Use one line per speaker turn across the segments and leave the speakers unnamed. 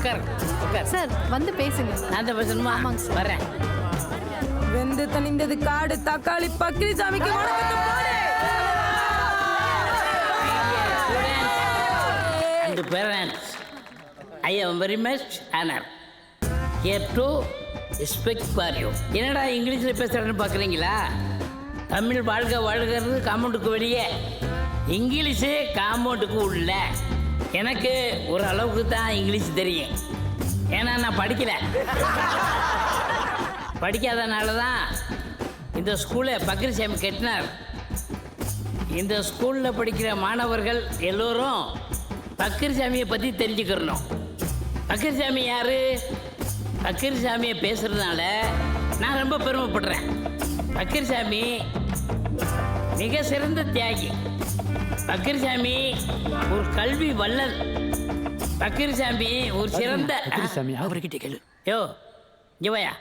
உட்கார் உட்கார்.
சார் வந்து பேசுங்க.
நான் தான் பேசணுமா?
ஆமாங்க சார்.
வரேன்.
வெந்து தணிந்தது காடு தக்காளி பக்ரிசாமிக்கு வணக்கத்தை போடு.
And parents, I am very much honored here to speak for you. என்னடா இங்கிலீஷில் பேசுகிறேன்னு பார்க்குறீங்களா? தமிழ் வாழ்க வாழ்கிறது காம்பவுண்டுக்கு வெளியே, இங்கிலீஷு காம்பவுண்டுக்கு உள்ள. எனக்கு ஒரு அளவுக்கு தான் இங்கிலீஷ் தெரியும், ஏன்னா நான் படிக்கலை. படிக்காதனால தான் இந்த ஸ்கூலை பக்ரிசாமி கட்டினார். இந்த ஸ்கூலில் படிக்கிற மாணவர்கள் எல்லோரும் பக்ரிசாமியை பற்றி தெரிஞ்சுக்கிறணும். பக்ரிசாமி யார்? பக்ரிசாமியை பேசுகிறதுனால நான் ரொம்ப பெருமைப்படுறேன். பக்ரிசாமி மிக சிறந்த தியாகி. பக்ரிசாமி ஒரு கல்வி வள்ளல். பக்ரிசாமி ஒரு சிறந்த அவர்கிட்ட கேளு. யோ இங்கே வாயா,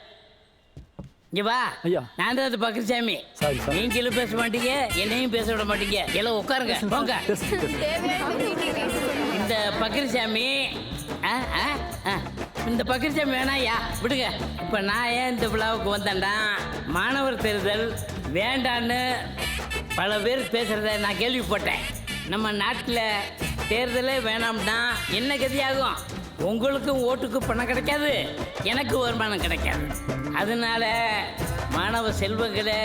இங்கே வா.
ஐயா.
நான் தான் அது பக்ரிசாமி.
Sorry, sorry.
நீங்களும் பேச மாட்டீங்க, என்னையும் பேச விட மாட்டீங்க. எல்லாம் உட்காருங்க, போங்க. இந்த பக்ரிசாமி இந்த பக்ரிசாமி வேணாயா, விடுங்க. இப்போ நான் ஏன் இந்த விழாவுக்கு வந்தேன்டா, மாணவர் தேர்தல் வேண்டான்னு பல பேர் பேசுகிறத நான் கேள்விப்பட்டேன். நம்ம நாட்டில் தேர்தலே வேணாம்னா என்ன கதியாகும்? உங்களுக்கும் ஓட்டுக்கு பணம் கிடைக்காது, எனக்கு வருமானம் கிடைக்காது. அதனால மாணவ செல்வங்களை